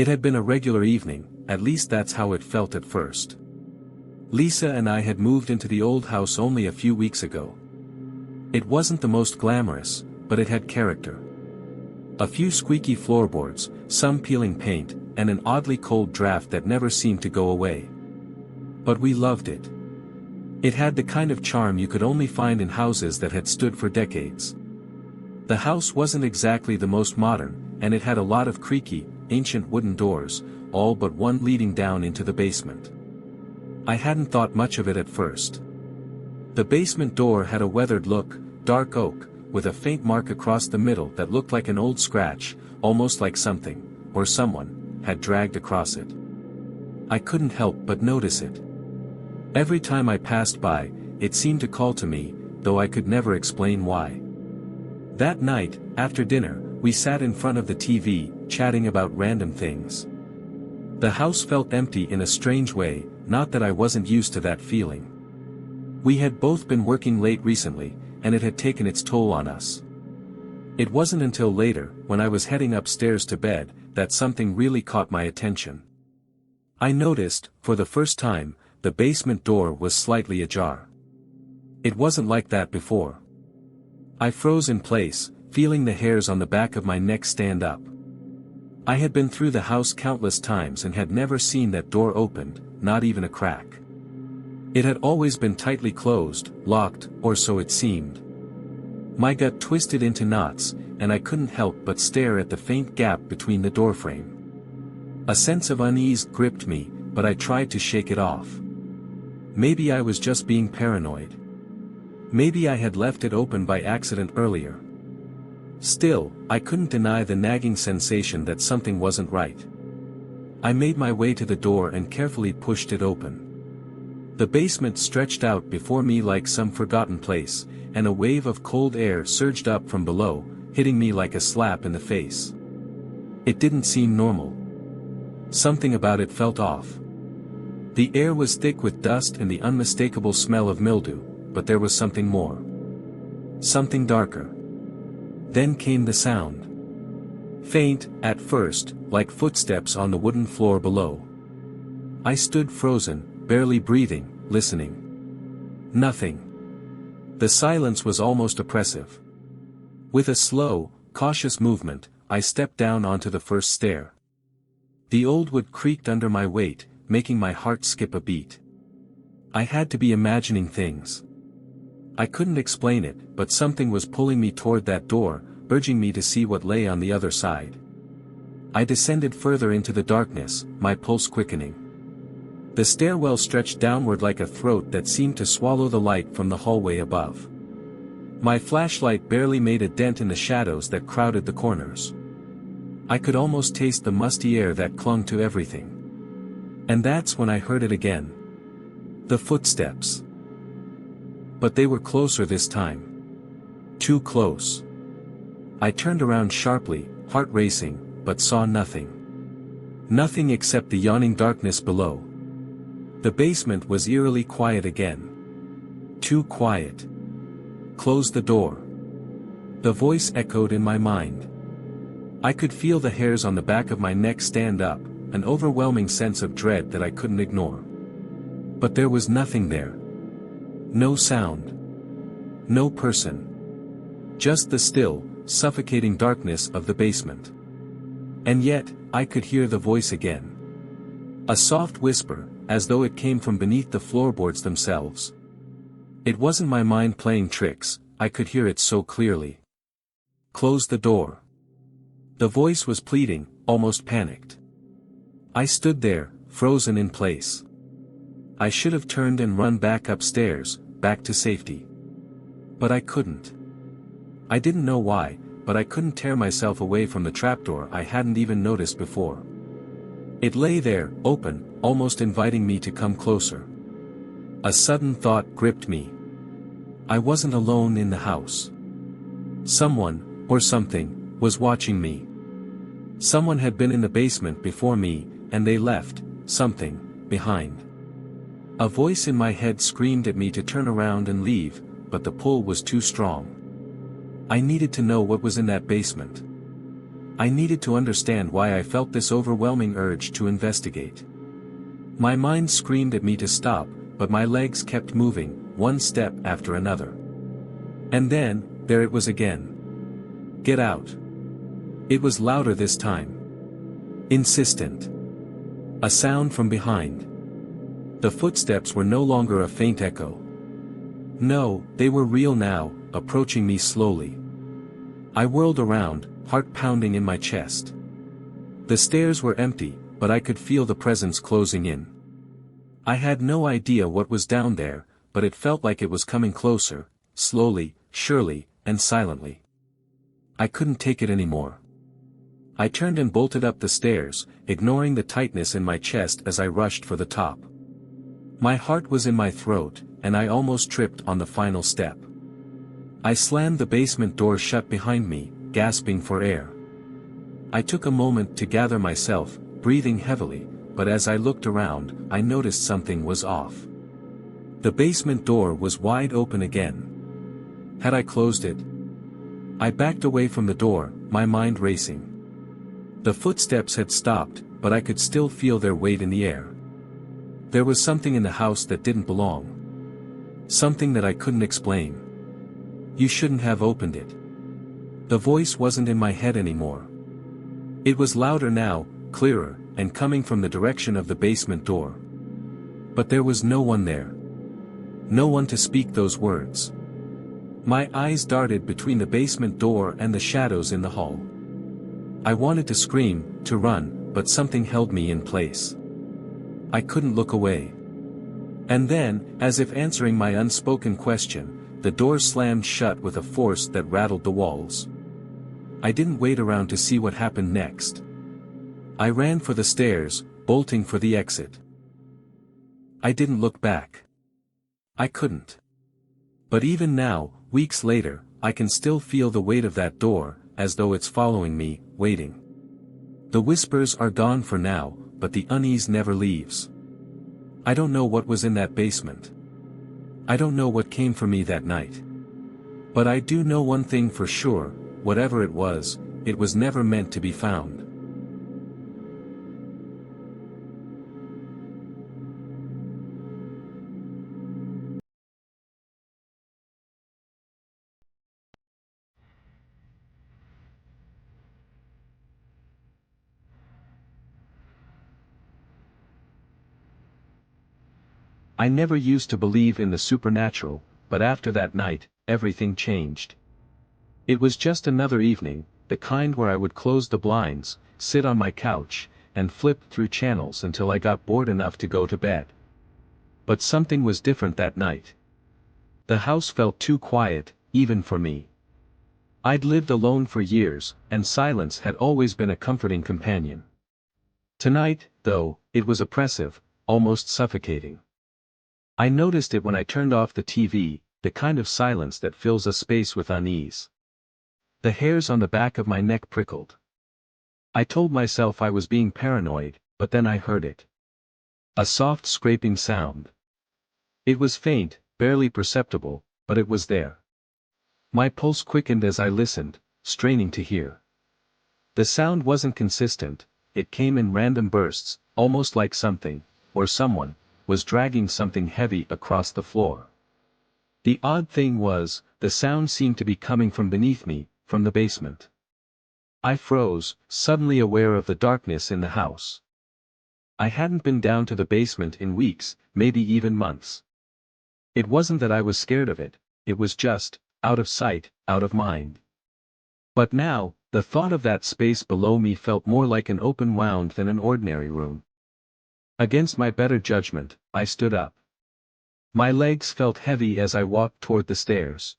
It had been a regular evening, at least that's how it felt at first. Lisa and I had moved into the old house only a few weeks ago. It wasn't the most glamorous, but it had character. A few squeaky floorboards, some peeling paint, and an oddly cold draft that never seemed to go away. But we loved it. It had the kind of charm you could only find in houses that had stood for decades. The house wasn't exactly the most modern, and it had a lot of creaky, ancient wooden doors, all but one leading down into the basement. I hadn't thought much of it at first. The basement door had a weathered look, dark oak, with a faint mark across the middle that looked like an old scratch, almost like something, or someone, had dragged across it. I couldn't help but notice it. Every time I passed by, it seemed to call to me, though I could never explain why. That night, after dinner, we sat in front of the TV, chatting about random things. The house felt empty in a strange way, not that I wasn't used to that feeling. We had both been working late recently, and it had taken its toll on us. It wasn't until later, when I was heading upstairs to bed, that something really caught my attention. I noticed, for the first time, the basement door was slightly ajar. It wasn't like that before. I froze in place, feeling the hairs on the back of my neck stand up. I had been through the house countless times and had never seen that door opened, not even a crack. It had always been tightly closed, locked, or so it seemed. My gut twisted into knots, and I couldn't help but stare at the faint gap between the doorframe. A sense of unease gripped me, but I tried to shake it off. Maybe I was just being paranoid. Maybe I had left it open by accident earlier. Still, I couldn't deny the nagging sensation that something wasn't right. I made my way to the door and carefully pushed it open. The basement stretched out before me like some forgotten place, and a wave of cold air surged up from below, hitting me like a slap in the face. It didn't seem normal. Something about it felt off. The air was thick with dust and the unmistakable smell of mildew, but there was something more. Something darker. Then came the sound. Faint, at first, like footsteps on the wooden floor below. I stood frozen, barely breathing, listening. Nothing. The silence was almost oppressive. With a slow, cautious movement, I stepped down onto the first stair. The old wood creaked under my weight, making my heart skip a beat. I had to be imagining things. I couldn't explain it, but something was pulling me toward that door, urging me to see what lay on the other side. I descended further into the darkness, my pulse quickening. The stairwell stretched downward like a throat that seemed to swallow the light from the hallway above. My flashlight barely made a dent in the shadows that crowded the corners. I could almost taste the musty air that clung to everything. And that's when I heard it again. The footsteps. But they were closer this time. Too close. I turned around sharply, heart racing, but saw nothing. Nothing except the yawning darkness below. The basement was eerily quiet again. Too quiet. Close the door. The voice echoed in my mind. I could feel the hairs on the back of my neck stand up, an overwhelming sense of dread that I couldn't ignore. But there was nothing there. No sound. No person. Just the still, suffocating darkness of the basement. And yet, I could hear the voice again. A soft whisper, as though it came from beneath the floorboards themselves. It wasn't my mind playing tricks, I could hear it so clearly. Close the door. The voice was pleading, almost panicked. I stood there, frozen in place. I should have turned and run back upstairs, back to safety. But I couldn't. I didn't know why, but I couldn't tear myself away from the trapdoor I hadn't even noticed before. It lay there, open, almost inviting me to come closer. A sudden thought gripped me. I wasn't alone in the house. Someone, or something, was watching me. Someone had been in the basement before me, and they left something behind. A voice in my head screamed at me to turn around and leave, but the pull was too strong. I needed to know what was in that basement. I needed to understand why I felt this overwhelming urge to investigate. My mind screamed at me to stop, but my legs kept moving, one step after another. And then, there it was again. Get out. It was louder this time. Insistent. A sound from behind. The footsteps were no longer a faint echo. No, they were real now, approaching me slowly. I whirled around, heart pounding in my chest. The stairs were empty, but I could feel the presence closing in. I had no idea what was down there, but it felt like it was coming closer, slowly, surely, and silently. I couldn't take it anymore. I turned and bolted up the stairs, ignoring the tightness in my chest as I rushed for the top. My heart was in my throat, and I almost tripped on the final step. I slammed the basement door shut behind me, gasping for air. I took a moment to gather myself, breathing heavily, but as I looked around, I noticed something was off. The basement door was wide open again. Had I closed it? I backed away from the door, my mind racing. The footsteps had stopped, but I could still feel their weight in the air. There was something in the house that didn't belong. Something that I couldn't explain. You shouldn't have opened it. The voice wasn't in my head anymore. It was louder now, clearer, and coming from the direction of the basement door. But there was no one there. No one to speak those words. My eyes darted between the basement door and the shadows in the hall. I wanted to scream, to run, but something held me in place. I couldn't look away. And then, as if answering my unspoken question, the door slammed shut with a force that rattled the walls. I didn't wait around to see what happened next. I ran for the stairs, bolting for the exit. I didn't look back. I couldn't. But even now, weeks later, I can still feel the weight of that door, as though it's following me, waiting. The whispers are gone for now, but the unease never leaves. I don't know what was in that basement. I don't know what came for me that night. But I do know one thing for sure, whatever it was never meant to be found. I never used to believe in the supernatural, but after that night, everything changed. It was just another evening, the kind where I would close the blinds, sit on my couch, and flip through channels until I got bored enough to go to bed. But something was different that night. The house felt too quiet, even for me. I'd lived alone for years, and silence had always been a comforting companion. Tonight, though, it was oppressive, almost suffocating. I noticed it when I turned off the TV, the kind of silence that fills a space with unease. The hairs on the back of my neck prickled. I told myself I was being paranoid, but then I heard it. A soft scraping sound. It was faint, barely perceptible, but it was there. My pulse quickened as I listened, straining to hear. The sound wasn't consistent, it came in random bursts, almost like something, or someone, was dragging something heavy across the floor. The odd thing was, the sound seemed to be coming from beneath me, from the basement. I froze, suddenly aware of the darkness in the house. I hadn't been down to the basement in weeks, maybe even months. It wasn't that I was scared of it, it was just, out of sight, out of mind. But now, the thought of that space below me felt more like an open wound than an ordinary room. Against my better judgment, I stood up. My legs felt heavy as I walked toward the stairs.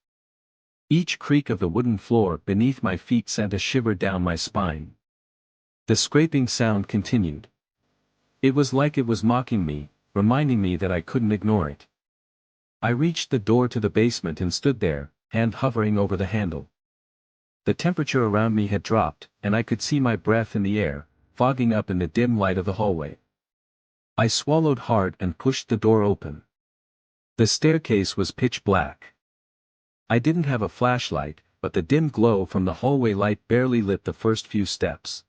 Each creak of the wooden floor beneath my feet sent a shiver down my spine. The scraping sound continued. It was like it was mocking me, reminding me that I couldn't ignore it. I reached the door to the basement and stood there, hand hovering over the handle. The temperature around me had dropped, and I could see my breath in the air, fogging up in the dim light of the hallway. I swallowed hard and pushed the door open. The staircase was pitch black. I didn't have a flashlight, but the dim glow from the hallway light barely lit the first few steps.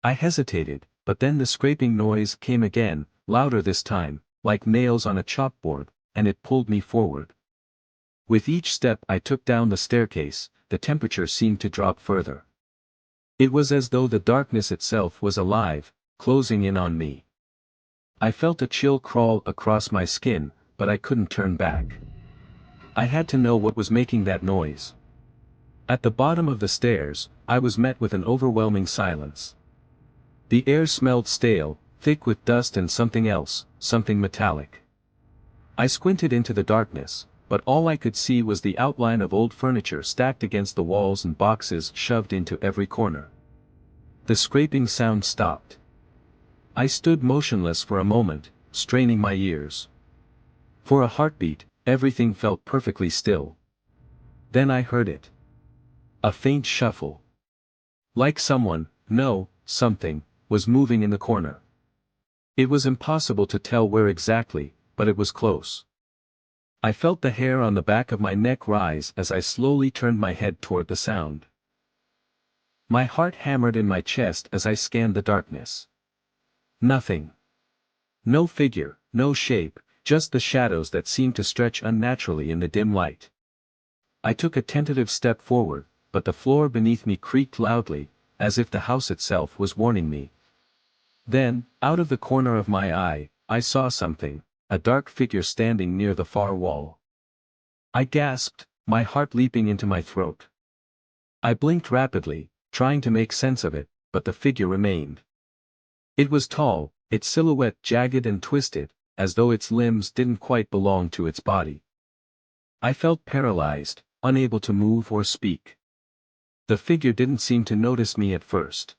I hesitated, but then the scraping noise came again, louder this time, like nails on a chalkboard, and it pulled me forward. With each step I took down the staircase, the temperature seemed to drop further. It was as though the darkness itself was alive, closing in on me. I felt a chill crawl across my skin, but I couldn't turn back. I had to know what was making that noise. At the bottom of the stairs, I was met with an overwhelming silence. The air smelled stale, thick with dust and something else, something metallic. I squinted into the darkness, but all I could see was the outline of old furniture stacked against the walls and boxes shoved into every corner. The scraping sound stopped. I stood motionless for a moment, straining my ears. For a heartbeat, everything felt perfectly still. Then I heard it. A faint shuffle. Like someone, no, something, was moving in the corner. It was impossible to tell where exactly, but it was close. I felt the hair on the back of my neck rise as I slowly turned my head toward the sound. My heart hammered in my chest as I scanned the darkness. Nothing. No figure, no shape, just the shadows that seemed to stretch unnaturally in the dim light. I took a tentative step forward, but the floor beneath me creaked loudly, as if the house itself was warning me. Then, out of the corner of my eye, I saw something, a dark figure standing near the far wall. I gasped, my heart leaping into my throat. I blinked rapidly, trying to make sense of it, but the figure remained. It was tall, its silhouette jagged and twisted, as though its limbs didn't quite belong to its body. I felt paralyzed, unable to move or speak. The figure didn't seem to notice me at first.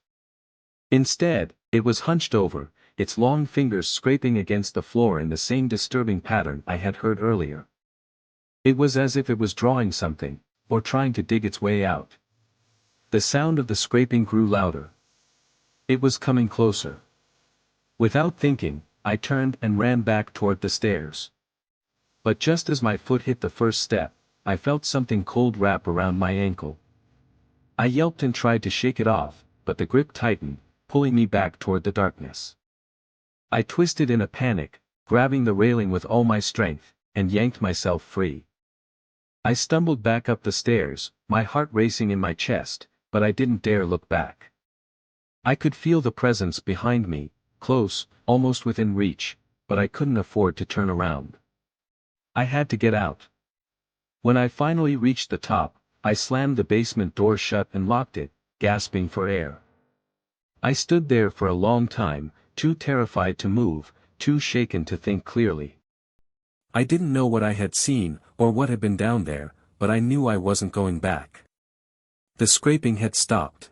Instead, it was hunched over, its long fingers scraping against the floor in the same disturbing pattern I had heard earlier. It was as if it was drawing something, or trying to dig its way out. The sound of the scraping grew louder. It was coming closer. Without thinking, I turned and ran back toward the stairs. But just as my foot hit the first step, I felt something cold wrap around my ankle. I yelped and tried to shake it off, but the grip tightened, pulling me back toward the darkness. I twisted in a panic, grabbing the railing with all my strength, and yanked myself free. I stumbled back up the stairs, my heart racing in my chest, but I didn't dare look back. I could feel the presence behind me, close, almost within reach, but I couldn't afford to turn around. I had to get out. When I finally reached the top, I slammed the basement door shut and locked it, gasping for air. I stood there for a long time, too terrified to move, too shaken to think clearly. I didn't know what I had seen, or what had been down there, but I knew I wasn't going back. The scraping had stopped.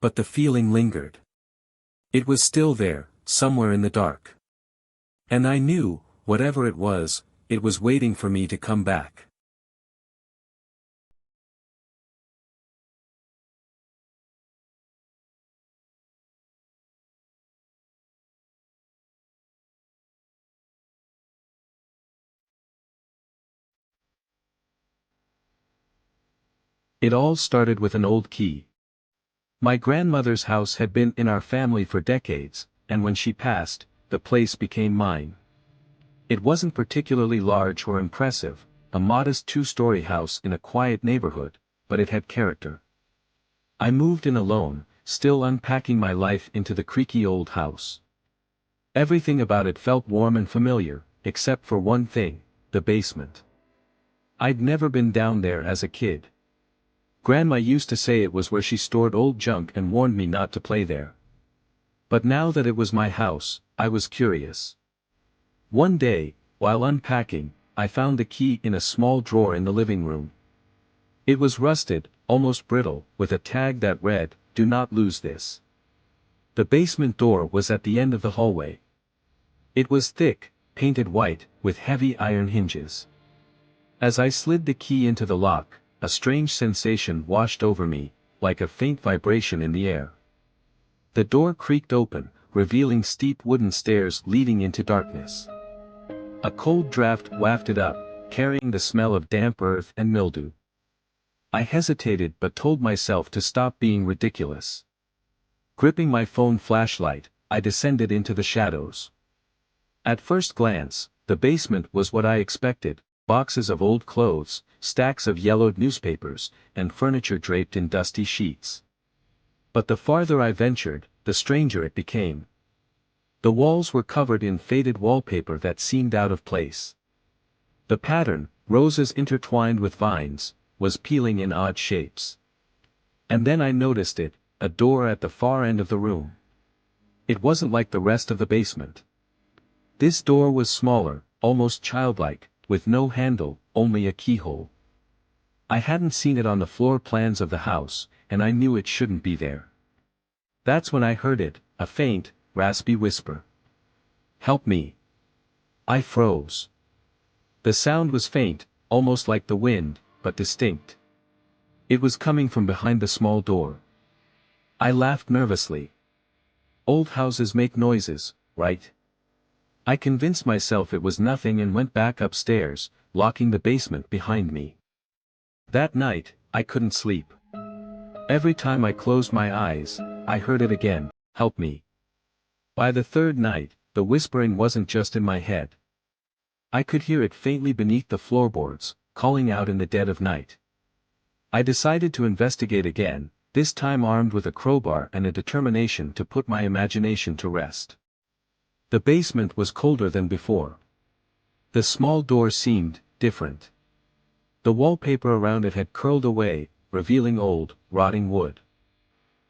But the feeling lingered. It was still there, somewhere in the dark. And I knew, whatever it was waiting for me to come back. It all started with an old key. My grandmother's house had been in our family for decades, and when she passed, the place became mine. It wasn't particularly large or impressive, a modest two-story house in a quiet neighborhood, but it had character. I moved in alone, still unpacking my life into the creaky old house. Everything about it felt warm and familiar, except for one thing, the basement. I'd never been down there as a kid. Grandma used to say it was where she stored old junk and warned me not to play there. But now that it was my house, I was curious. One day, while unpacking, I found the key in a small drawer in the living room. It was rusted, almost brittle, with a tag that read, "Do not lose this." The basement door was at the end of the hallway. It was thick, painted white, with heavy iron hinges. As I slid the key into the lock, a strange sensation washed over me, like a faint vibration in the air. The door creaked open, revealing steep wooden stairs leading into darkness. A cold draft wafted up, carrying the smell of damp earth and mildew. I hesitated but told myself to stop being ridiculous. Gripping my phone flashlight, I descended into the shadows. At first glance, the basement was what I expected: boxes of old clothes, stacks of yellowed newspapers, and furniture draped in dusty sheets. But the farther I ventured, the stranger it became. The walls were covered in faded wallpaper that seemed out of place. The pattern, roses intertwined with vines, was peeling in odd shapes. And then I noticed it, a door at the far end of the room. It wasn't like the rest of the basement. This door was smaller, almost childlike, with no handle, only a keyhole. I hadn't seen it on the floor plans of the house, and I knew it shouldn't be there. That's when I heard it, a faint, raspy whisper. "Help me." I froze. The sound was faint, almost like the wind, but distinct. It was coming from behind the small door. I laughed nervously. Old houses make noises, right? I convinced myself it was nothing and went back upstairs, locking the basement behind me. That night, I couldn't sleep. Every time I closed my eyes, I heard it again: "Help me." By the third night, the whispering wasn't just in my head. I could hear it faintly beneath the floorboards, calling out in the dead of night. I decided to investigate again, this time armed with a crowbar and a determination to put my imagination to rest. The basement was colder than before. The small door seemed different. The wallpaper around it had curled away, revealing old, rotting wood.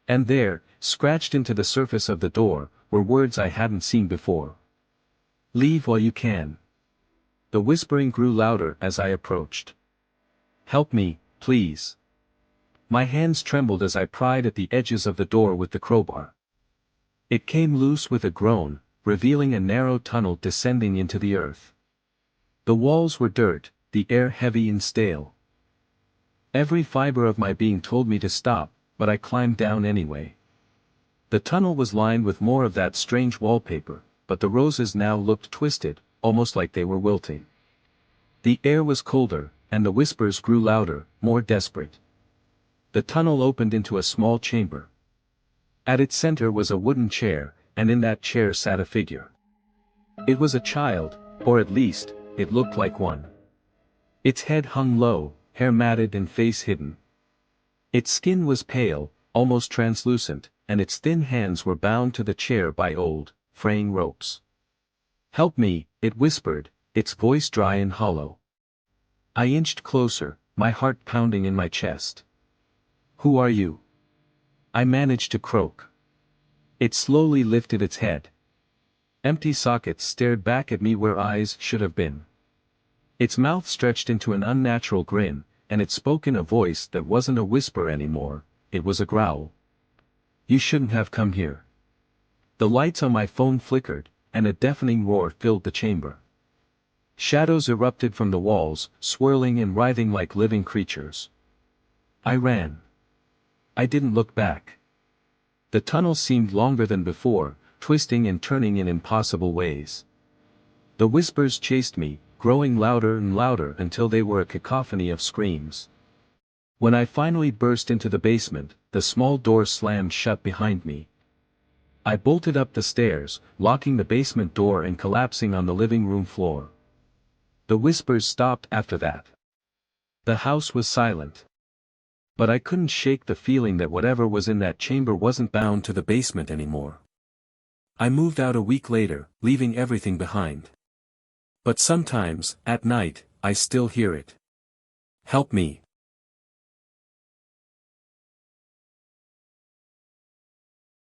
And there, scratched into the surface of the door, were words I hadn't seen before. "Leave while you can." The whispering grew louder as I approached. "Help me, please." My hands trembled as I pried at the edges of the door with the crowbar. It came loose with a groan, revealing a narrow tunnel descending into the earth. The walls were dirt, the air heavy and stale. Every fiber of my being told me to stop, but I climbed down anyway. The tunnel was lined with more of that strange wallpaper, but the roses now looked twisted, almost like they were wilting. The air was colder, and the whispers grew louder, more desperate. The tunnel opened into a small chamber. At its center was a wooden chair, and in that chair sat a figure. It was a child, or at least, it looked like one. Its head hung low, hair matted and face hidden. Its skin was pale, almost translucent, and its thin hands were bound to the chair by old, fraying ropes. "Help me," it whispered, its voice dry and hollow. I inched closer, my heart pounding in my chest. "Who are you?" I managed to croak. It slowly lifted its head. Empty sockets stared back at me where eyes should have been. Its mouth stretched into an unnatural grin, and it spoke in a voice that wasn't a whisper anymore, it was a growl. "You shouldn't have come here." The lights on my phone flickered, and a deafening roar filled the chamber. Shadows erupted from the walls, swirling and writhing like living creatures. I ran. I didn't look back. The tunnel seemed longer than before, twisting and turning in impossible ways. The whispers chased me, growing louder and louder until they were a cacophony of screams. When I finally burst into the basement, the small door slammed shut behind me. I bolted up the stairs, locking the basement door and collapsing on the living room floor. The whispers stopped after that. The house was silent. But I couldn't shake the feeling that whatever was in that chamber wasn't bound to the basement anymore. I moved out a week later, leaving everything behind. But sometimes, at night, I still hear it. "Help me."